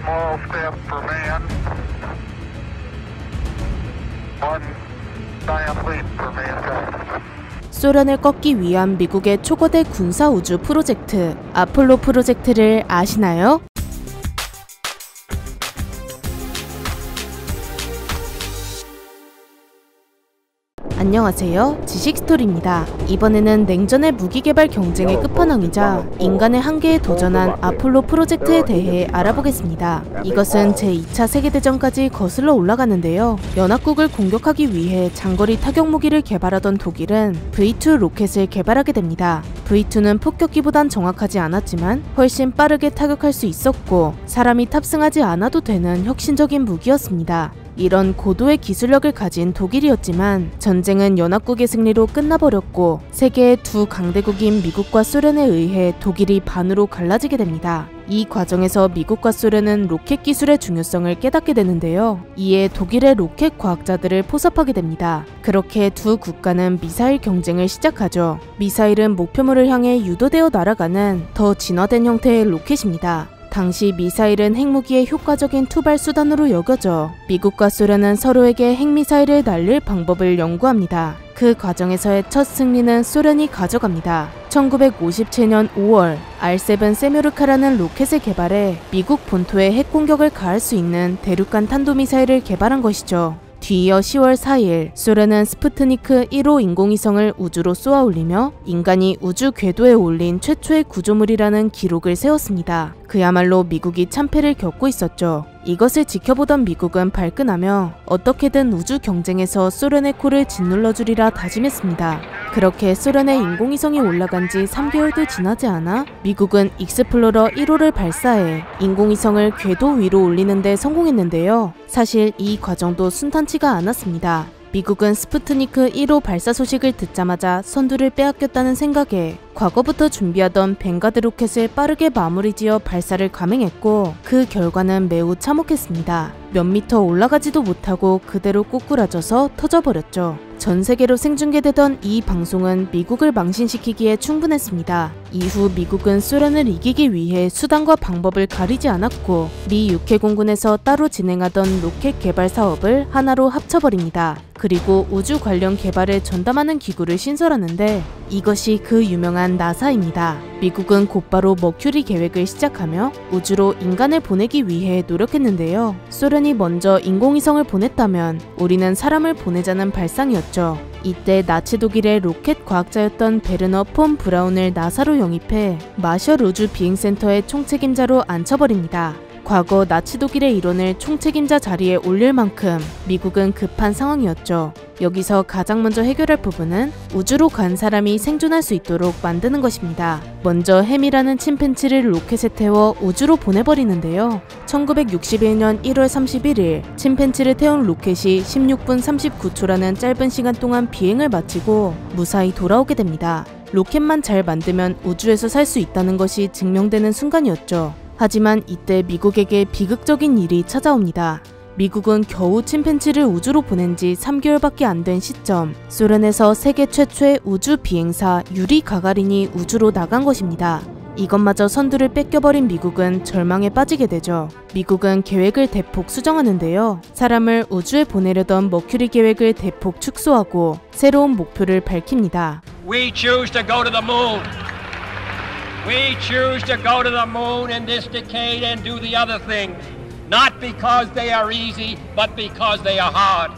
small step for man, one giant leap for mankind. 소련을 꺾기 위한 미국의 초거대 군사 우주 프로젝트, 아폴로 프로젝트를 아시나요? 안녕하세요. 지식스토리입니다. 이번에는 냉전의 무기개발 경쟁의 끝판왕이자 인간의 한계에 도전한 아폴로 프로젝트에 대해 알아보겠습니다. 이것은 제2차 세계대전까지 거슬러 올라가는데요. 연합국을 공격하기 위해 장거리 타격무기를 개발하던 독일은 V2 로켓을 개발하게 됩니다. V2는 폭격기보단 정확하지 않았지만 훨씬 빠르게 타격할 수 있었고 사람이 탑승하지 않아도 되는 혁신적인 무기였습니다. 이런 고도의 기술력을 가진 독일이었지만 전쟁은 연합국의 승리로 끝나버렸고 세계의 두 강대국인 미국과 소련에 의해 독일이 반으로 갈라지게 됩니다. 이 과정에서 미국과 소련은 로켓 기술의 중요성을 깨닫게 되는데요. 이에 독일의 로켓 과학자들을 포섭하게 됩니다. 그렇게 두 국가는 미사일 경쟁을 시작하죠. 미사일은 목표물을 향해 유도되어 날아가는 더 진화된 형태의 로켓입니다. 당시 미사일은 핵무기의 효과적인 투발 수단으로 여겨져 미국과 소련은 서로에게 핵미사일을 날릴 방법을 연구합니다. 그 과정에서의 첫 승리는 소련이 가져갑니다. 1957년 5월 R7 세뮤르카라는 로켓을 개발해 미국 본토에 핵공격을 가할 수 있는 대륙간 탄도미사일을 개발한 것이죠. 뒤이어 10월 4일 소련은 스푸트니크 1호 인공위성을 우주로 쏘아 올리며 인간이 우주 궤도에 올린 최초의 구조물이라는 기록을 세웠습니다. 그야말로 미국이 참패를 겪고 있었죠. 이것을 지켜보던 미국은 발끈하며 어떻게든 우주 경쟁에서 소련의 코를 짓눌러주리라 다짐했습니다. 그렇게 소련의 인공위성이 올라간 지 3개월도 지나지 않아 미국은 익스플로러 1호를 발사해 인공위성을 궤도 위로 올리는 데 성공했는데요. 사실 이 과정도 순탄치가 않았습니다. 미국은 스푸트니크 1호 발사 소식을 듣자마자 선두를 빼앗겼다는 생각에 과거부터 준비하던 뱅가드 로켓을 빠르게 마무리지어 발사를 감행했고 그 결과는 매우 참혹했습니다. 몇 미터 올라가지도 못하고 그대로 꼬꾸라져서 터져버렸죠. 전 세계로 생중계되던 이 방송은 미국을 망신시키기에 충분했습니다. 이후 미국은 소련을 이기기 위해 수단과 방법을 가리지 않았고 미 육해공군에서 따로 진행하던 로켓 개발 사업을 하나로 합쳐버립니다. 그리고 우주 관련 개발을 전담하는 기구를 신설하는데 이것이 그 유명한 나사입니다. 미국은 곧바로 머큐리 계획을 시작하며 우주로 인간을 보내기 위해 노력했는데요. 소련이 먼저 인공위성을 보냈다면 우리는 사람을 보내자는 발상이었죠. 이때 나치 독일의 로켓 과학자였던 베르너 폰 브라운을 나사로 영입해 마셜 우주 비행센터의 총책임자로 앉혀버립니다. 과거 나치 독일의 일원을 총책임자 자리에 올릴 만큼 미국은 급한 상황이었죠. 여기서 가장 먼저 해결할 부분은 우주로 간 사람이 생존할 수 있도록 만드는 것입니다. 먼저 햄이라는 침팬지를 로켓에 태워 우주로 보내버리는데요. 1961년 1월 31일 침팬지를 태운 로켓이 16분 39초라는 짧은 시간 동안 비행을 마치고 무사히 돌아오게 됩니다. 로켓만 잘 만들면 우주에서 살 수 있다는 것이 증명되는 순간이었죠. 하지만 이때 미국에게 비극적인 일이 찾아옵니다. 미국은 겨우 침팬지를 우주로 보낸 지 3개월밖에 안 된 시점 소련에서 세계 최초의 우주 비행사 유리 가가린이 우주로 나간 것입니다. 이것마저 선두를 뺏겨버린 미국은 절망에 빠지게 되죠. 미국은 계획을 대폭 수정하는데요. 사람을 우주에 보내려던 머큐리 계획을 대폭 축소하고 새로운 목표를 밝힙니다. We choose to go to the moon. We choose to go to the moon in this decade and do the other things, not because they are easy, but because they are hard.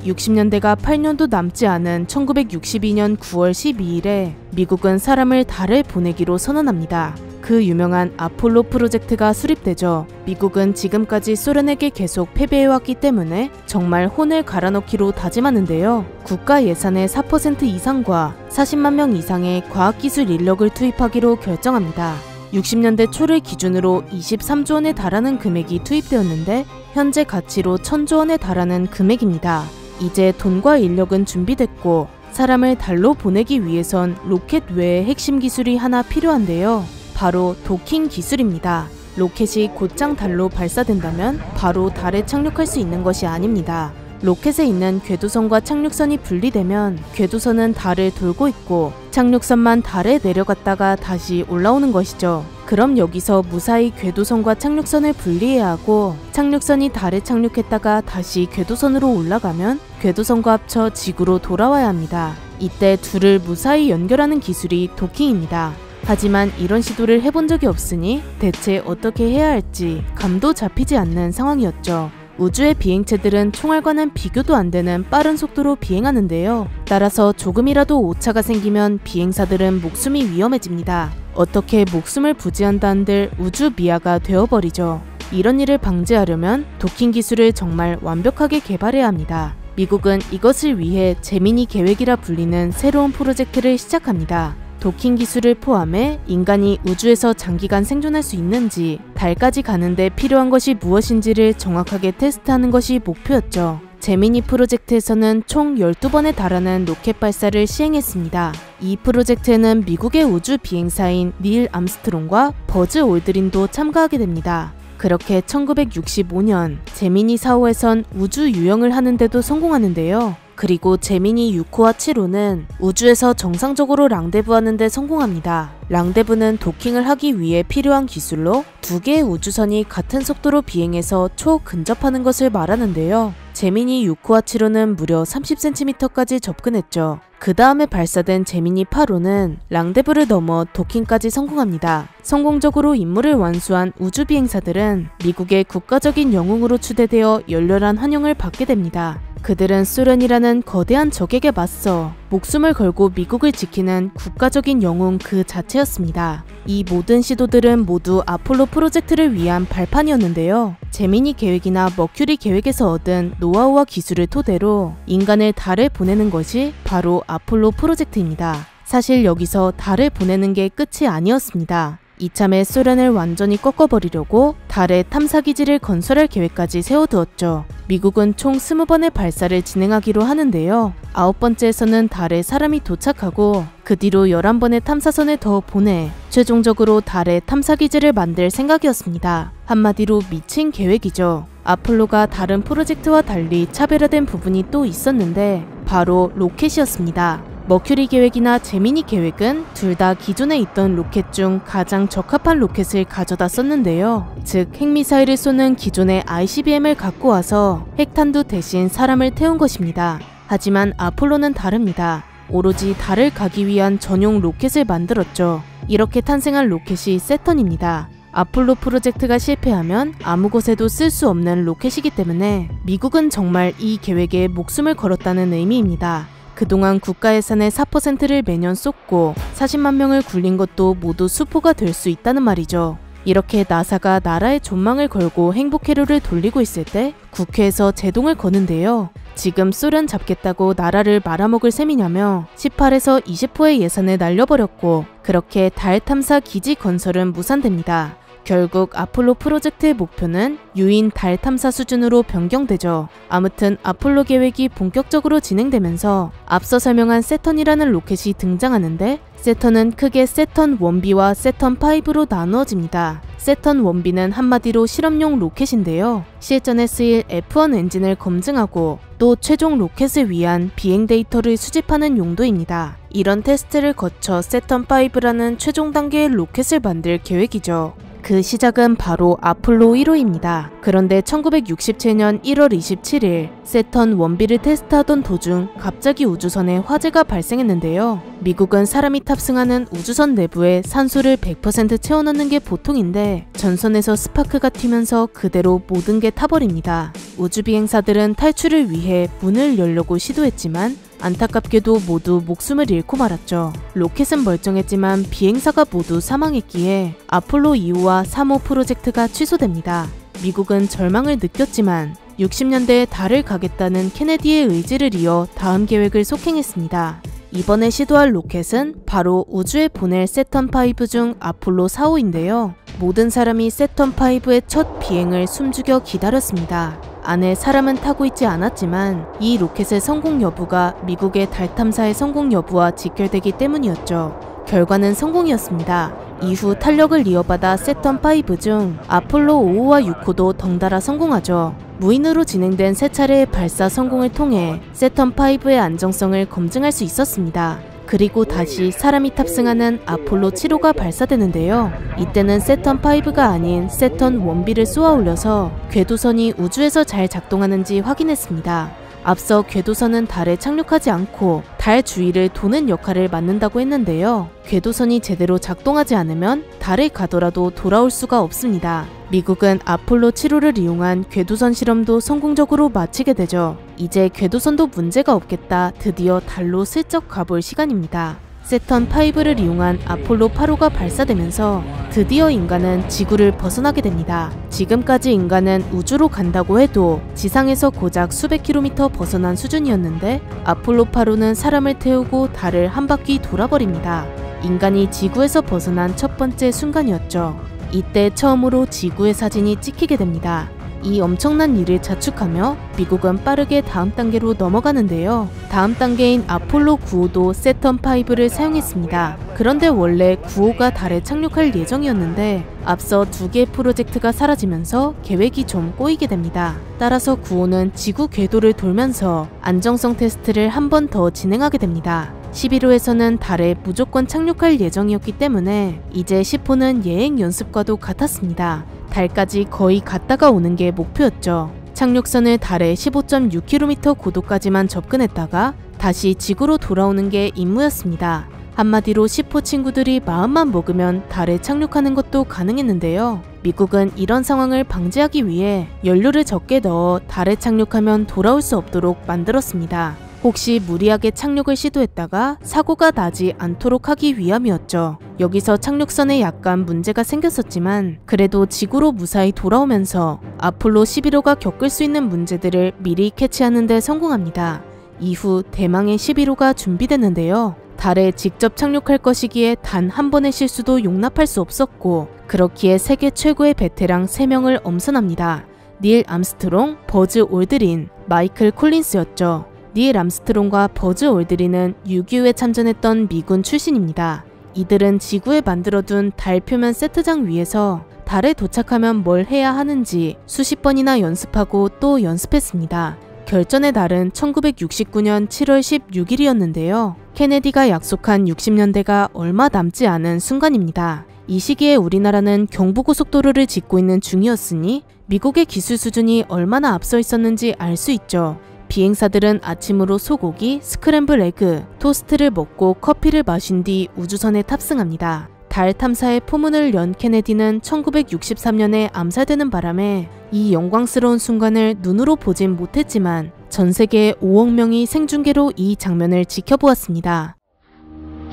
60년대가 8년도 남지 않은 1962년 9월 12일에 미국은 사람을 달에 보내기로 선언합니다. 그 유명한 아폴로 프로젝트가 수립되죠. 미국은 지금까지 소련에게 계속 패배해왔기 때문에 정말 혼을 갈아넣기로 다짐하는데요. 국가 예산의 4% 이상과 40만 명 이상의 과학기술 인력을 투입하기로 결정합니다. 60년대 초를 기준으로 23조 원에 달하는 금액이 투입되었는데 현재 가치로 1000조 원에 달하는 금액입니다. 이제 돈과 인력은 준비됐고 사람을 달로 보내기 위해선 로켓 외에 핵심 기술이 하나 필요한데요. 바로 도킹 기술입니다. 로켓이 곧장 달로 발사된다면 바로 달에 착륙할 수 있는 것이 아닙니다. 로켓에 있는 궤도선과 착륙선이 분리되면 궤도선은 달을 돌고 있고 착륙선만 달에 내려갔다가 다시 올라오는 것이죠. 그럼 여기서 무사히 궤도선과 착륙선을 분리해야 하고 착륙선이 달에 착륙했다가 다시 궤도선으로 올라가면 궤도선과 합쳐 지구로 돌아와야 합니다. 이때 둘을 무사히 연결하는 기술이 도킹입니다. 하지만 이런 시도를 해본 적이 없으니 대체 어떻게 해야 할지 감도 잡히지 않는 상황이었죠. 우주의 비행체들은 총알과는 비교도 안 되는 빠른 속도로 비행하는데요. 따라서 조금이라도 오차가 생기면 비행사들은 목숨이 위험해집니다. 어떻게 목숨을 부지한다 한들 우주 미아가 되어버리죠. 이런 일을 방지하려면 도킹 기술을 정말 완벽하게 개발해야 합니다. 미국은 이것을 위해 제미니 계획이라 불리는 새로운 프로젝트를 시작합니다. 도킹 기술을 포함해 인간이 우주에서 장기간 생존할 수 있는지, 달까지 가는데 필요한 것이 무엇인지를 정확하게 테스트하는 것이 목표였죠. 제미니 프로젝트에서는 총 12번에 달하는 로켓 발사를 시행했습니다. 이 프로젝트에는 미국의 우주 비행사인 닐 암스트롱과 버즈 올드린도 참가하게 됩니다. 그렇게 1965년 제미니 4호에선 우주 유영을 하는데도 성공하는데요. 그리고 제미니 6호와 7호는 우주에서 정상적으로 랑데부하는 데 성공합니다. 랑데부는 도킹을 하기 위해 필요한 기술로 두 개의 우주선이 같은 속도로 비행해서 초근접하는 것을 말하는데요. 제미니 6호와 7호는 무려 30cm까지 접근했죠. 그 다음에 발사된 제미니 8호는 랑데부를 넘어 도킹까지 성공합니다. 성공적으로 임무를 완수한 우주 비행사들은 미국의 국가적인 영웅으로 추대되어 열렬한 환영을 받게 됩니다. 그들은 소련이라는 거대한 적에게 맞서 목숨을 걸고 미국을 지키는 국가적인 영웅 그 자체였습니다. 이 모든 시도들은 모두 아폴로 프로젝트를 위한 발판이었는데요. 제미니 계획이나 머큐리 계획에서 얻은 노하우와 기술을 토대로 인간을 달에 보내는 것이 바로 아폴로 프로젝트입니다. 사실 여기서 달에 보내는 게 끝이 아니었습니다. 이참에 소련을 완전히 꺾어버리려고 달에 탐사기지를 건설할 계획까지 세워두었죠. 미국은 총 20번의 발사를 진행하기로 하는데요. 9번째에서는 달에 사람이 도착하고 그 뒤로 11번의 탐사선을 더 보내 최종적으로 달에 탐사기지를 만들 생각이었습니다. 한마디로 미친 계획이죠. 아폴로가 다른 프로젝트와 달리 차별화된 부분이 또 있었는데 바로 로켓이었습니다. 머큐리 계획이나 제미니 계획은 둘 다 기존에 있던 로켓 중 가장 적합한 로켓을 가져다 썼는데요. 즉 핵미사일을 쏘는 기존의 ICBM을 갖고 와서 핵탄두 대신 사람을 태운 것입니다. 하지만 아폴로는 다릅니다. 오로지 달을 가기 위한 전용 로켓을 만들었죠. 이렇게 탄생한 로켓이 세턴입니다. 아폴로 프로젝트가 실패하면 아무 곳에도 쓸 수 없는 로켓이기 때문에 미국은 정말 이 계획에 목숨을 걸었다는 의미입니다. 그동안 국가 예산의 4%를 매년 쏟고 40만 명을 굴린 것도 모두 수포가 될 수 있다는 말이죠. 이렇게 나사가 나라의 존망을 걸고 행복회로를 돌리고 있을 때 국회에서 제동을 거는데요. 지금 소련 잡겠다고 나라를 말아먹을 셈이냐며 18에서 20호의 예산을 날려버렸고 그렇게 달 탐사 기지 건설은 무산됩니다. 결국 아폴로 프로젝트의 목표는 유인 달 탐사 수준으로 변경되죠. 아무튼 아폴로 계획이 본격적으로 진행되면서 앞서 설명한 세턴이라는 로켓이 등장하는데 세턴은 크게 세턴 1B와 세턴 5로 나누어집니다. 세턴 1B는 한마디로 실험용 로켓인데요. 실전에 쓰일 F1 엔진을 검증하고 또 최종 로켓을 위한 비행 데이터를 수집하는 용도입니다. 이런 테스트를 거쳐 세턴 5라는 최종 단계의 로켓을 만들 계획이죠. 그 시작은 바로 아폴로 1호입니다. 그런데 1967년 1월 27일 세턴 1B를 테스트하던 도중 갑자기 우주선에 화재가 발생했는데요. 미국은 사람이 탑승하는 우주선 내부에 산소를 100% 채워넣는 게 보통인데 전선에서 스파크가 튀면서 그대로 모든 게 타버립니다. 우주비행사들은 탈출을 위해 문을 열려고 시도했지만 안타깝게도 모두 목숨을 잃고 말았죠. 로켓은 멀쩡했지만 비행사가 모두 사망했기에 아폴로 2호와 3호 프로젝트가 취소됩니다. 미국은 절망을 느꼈지만 60년대에 달을 가겠다는 케네디의 의지를 이어 다음 계획을 속행했습니다. 이번에 시도할 로켓은 바로 우주에 보낼 세턴5 중 아폴로 4호인데요. 모든 사람이 세턴5의 첫 비행을 숨죽여 기다렸습니다. 안에 사람은 타고 있지 않았지만 이 로켓의 성공 여부가 미국의 달 탐사의 성공 여부와 직결되기 때문이었죠. 결과는 성공이었습니다. 이후 탄력을 이어받아 세턴5 중 아폴로 5호와 6호도 덩달아 성공하죠. 무인으로 진행된 세 차례의 발사 성공을 통해 세턴5의 안정성을 검증할 수 있었습니다. 그리고 다시 사람이 탑승하는 아폴로 7호가 발사되는데요. 이때는 세턴 5가 아닌 세턴 1B를 쏘아 올려서 궤도선이 우주에서 잘 작동하는지 확인했습니다. 앞서 궤도선은 달에 착륙하지 않고 달 주위를 도는 역할을 맡는다고 했는데요. 궤도선이 제대로 작동하지 않으면 달에 가더라도 돌아올 수가 없습니다. 미국은 아폴로 7호를 이용한 궤도선 실험도 성공적으로 마치게 되죠. 이제 궤도선도 문제가 없겠다. 드디어 달로 슬쩍 가볼 시간입니다. 세턴 5를 이용한 아폴로 8호가 발사되면서 드디어 인간은 지구를 벗어나게 됩니다. 지금까지 인간은 우주로 간다고 해도 지상에서 고작 수백 킬로미터 벗어난 수준이었는데 아폴로 8호는 사람을 태우고 달을 한 바퀴 돌아버립니다. 인간이 지구에서 벗어난 첫 번째 순간이었죠. 이때 처음으로 지구의 사진이 찍히게 됩니다. 이 엄청난 일을 자축하며 미국은 빠르게 다음 단계로 넘어가는데요. 다음 단계인 아폴로 9호도 세턴 5를 사용했습니다. 그런데 원래 9호가 달에 착륙할 예정이었는데 앞서 두 개의 프로젝트가 사라지면서 계획이 좀 꼬이게 됩니다. 따라서 9호는 지구 궤도를 돌면서 안정성 테스트를 한 번 더 진행하게 됩니다. 11호에서는 달에 무조건 착륙할 예정이었기 때문에 이제 10호는 예행 연습과도 같았습니다. 달까지 거의 갔다가 오는 게 목표였죠. 착륙선을 달의 15.6km 고도까지만 접근했다가 다시 지구로 돌아오는 게 임무였습니다. 한마디로 10호 친구들이 마음만 먹으면 달에 착륙하는 것도 가능했는데요. 미국은 이런 상황을 방지하기 위해 연료를 적게 넣어 달에 착륙하면 돌아올 수 없도록 만들었습니다. 혹시 무리하게 착륙을 시도했다가 사고가 나지 않도록 하기 위함이었죠. 여기서 착륙선에 약간 문제가 생겼었지만 그래도 지구로 무사히 돌아오면서 아폴로 11호가 겪을 수 있는 문제들을 미리 캐치하는 데 성공합니다. 이후 대망의 11호가 준비됐는데요. 달에 직접 착륙할 것이기에 단 한 번의 실수도 용납할 수 없었고 그렇기에 세계 최고의 베테랑 3명을 엄선합니다. 닐 암스트롱, 버즈 올드린, 마이클 콜린스였죠. 닐 암스트롱과 버즈 올드린은 6.25에 참전했던 미군 출신입니다. 이들은 지구에 만들어둔 달 표면 세트장 위에서 달에 도착하면 뭘 해야 하는지 수십 번이나 연습하고 또 연습했습니다. 결전의 날은 1969년 7월 16일이었는데요. 케네디가 약속한 60년대가 얼마 남지 않은 순간입니다. 이 시기에 우리나라는 경부고속도로를 짓고 있는 중이었으니 미국의 기술 수준이 얼마나 앞서 있었는지 알 수 있죠. 비행사들은 아침으로 소고기, 스크램블 에그, 토스트를 먹고 커피를 마신 뒤 우주선에 탑승합니다. 달 탐사의 포문을 연 케네디는 1963년에 암살되는 바람에 이 영광스러운 순간을 눈으로 보진 못했지만 전 세계 5억 명이 생중계로 이 장면을 지켜보았습니다.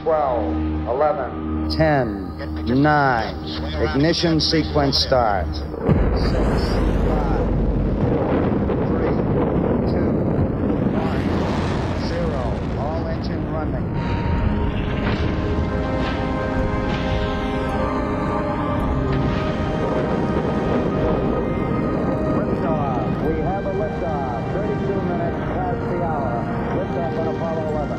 12, 11, 10, 9, ignition sequence start. 6, 5, 4, 3, 2, 1, 0, all engine running. We have a liftoff, 32 minutes past the hour. Liftoff on Apollo 11.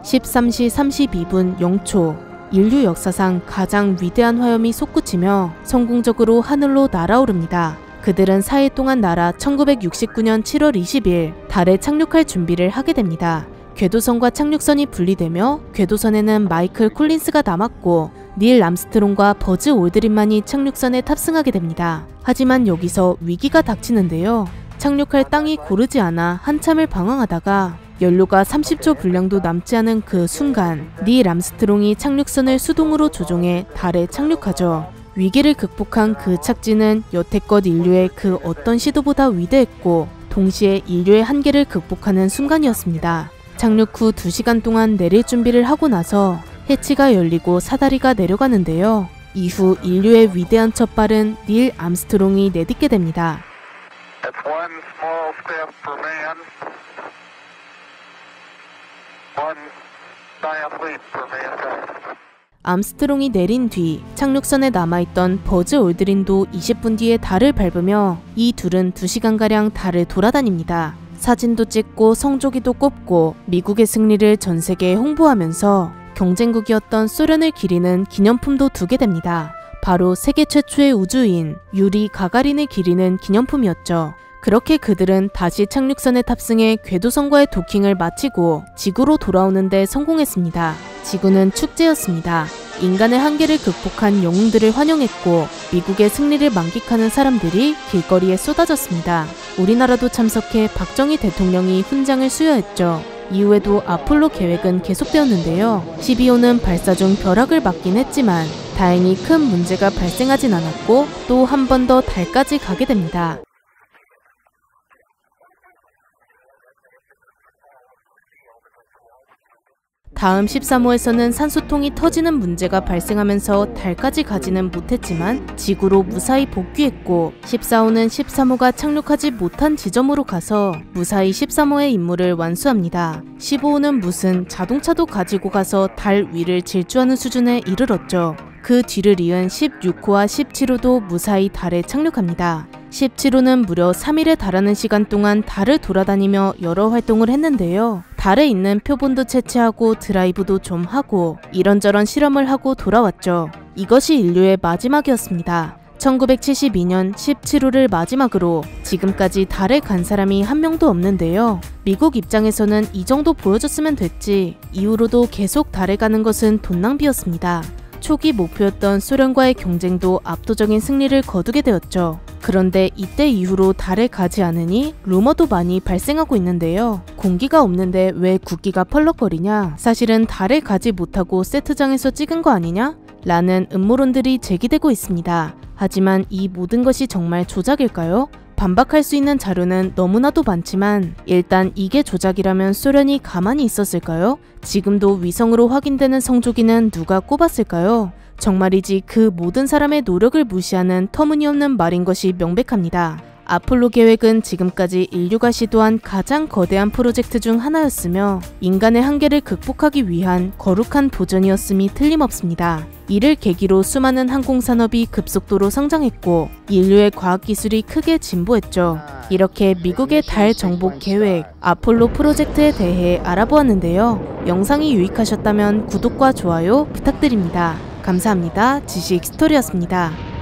13시 32분 0초, 인류 역사상 가장 위대한 화염이 솟구치며 성공적으로 하늘로 날아오릅니다. 그들은 4일 동안 날아 1969년 7월 20일 달에 착륙할 준비를 하게 됩니다. 궤도선과 착륙선이 분리되며 궤도선에는 마이클 콜린스가 남았고 닐 암스트롱과 버즈 올드린만이 착륙선에 탑승하게 됩니다. 하지만 여기서 위기가 닥치는데요. 착륙할 땅이 고르지 않아 한참을 방황하다가 연료가 30조 분량도 남지 않은 그 순간 닐 암스트롱이 착륙선을 수동으로 조종해 달에 착륙하죠. 위기를 극복한 그 착지는 여태껏 인류의 그 어떤 시도보다 위대했고 동시에 인류의 한계를 극복하는 순간이었습니다. 착륙 후 2시간 동안 내릴 준비를 하고 나서 해치가 열리고 사다리가 내려가는데요. 이후 인류의 위대한 첫발은 닐 암스트롱이 내딛게 됩니다. It's one small step for man, one giant leap for mankind. 암스트롱이 내린 뒤 착륙선에 남아있던 버즈 올드린도 20분 뒤에 달을 밟으며 이 둘은 2시간가량 달을 돌아다닙니다. 사진도 찍고 성조기도 꼽고 미국의 승리를 전 세계에 홍보하면서 경쟁국이었던 소련을 기리는 기념품도 두게 됩니다. 바로 세계 최초의 우주인 유리 가가린을 기리는 기념품이었죠. 그렇게 그들은 다시 착륙선에 탑승해 궤도선과의 도킹을 마치고 지구로 돌아오는 데 성공했습니다. 지구는 축제였습니다. 인간의 한계를 극복한 영웅들을 환영했고 미국의 승리를 만끽하는 사람들이 길거리에 쏟아졌습니다. 우리나라도 참석해 박정희 대통령이 훈장을 수여했죠. 이후에도 아폴로 계획은 계속되었는데요. 12호는 발사 중 벼락을 맞긴 했지만 다행히 큰 문제가 발생하진 않았고 또 한 번 더 달까지 가게 됩니다. 다음 13호에서는 산소통이 터지는 문제가 발생하면서 달까지 가지는 못했지만 지구로 무사히 복귀했고 14호는 13호가 착륙하지 못한 지점으로 가서 무사히 13호의 임무를 완수합니다. 15호는 무슨 자동차도 가지고 가서 달 위를 질주하는 수준에 이르렀죠. 그 뒤를 이은 16호와 17호도 무사히 달에 착륙합니다. 17호는 무려 3일에 달하는 시간 동안 달을 돌아다니며 여러 활동을 했는데요. 달에 있는 표본도 채취하고 드라이브도 좀 하고 이런저런 실험을 하고 돌아왔죠. 이것이 인류의 마지막이었습니다. 1972년 17호를 마지막으로 지금까지 달에 간 사람이 한 명도 없는데요. 미국 입장에서는 이 정도 보여줬으면 됐지 이후로도 계속 달에 가는 것은 돈 낭비였습니다. 초기 목표였던 소련과의 경쟁도 압도적인 승리를 거두게 되었죠. 그런데 이때 이후로 달에 가지 않으니 루머도 많이 발생하고 있는데요. 공기가 없는데 왜 국기가 펄럭거리냐? 사실은 달에 가지 못하고 세트장에서 찍은 거 아니냐? 라는 음모론들이 제기되고 있습니다. 하지만 이 모든 것이 정말 조작일까요? 반박할 수 있는 자료는 너무나도 많지만 일단 이게 조작이라면 소련이 가만히 있었을까요? 지금도 위성으로 확인되는 성조기는 누가 꼽았을까요? 정말이지 그 모든 사람의 노력을 무시하는 터무니없는 말인 것이 명백합니다. 아폴로 계획은 지금까지 인류가 시도한 가장 거대한 프로젝트 중 하나였으며 인간의 한계를 극복하기 위한 거룩한 도전이었음이 틀림없습니다. 이를 계기로 수많은 항공산업이 급속도로 성장했고 인류의 과학기술이 크게 진보했죠. 이렇게 미국의 달 정복 계획, 아폴로 프로젝트에 대해 알아보았는데요. 영상이 유익하셨다면 구독과 좋아요 부탁드립니다. 감사합니다. 지식 스토리였습니다.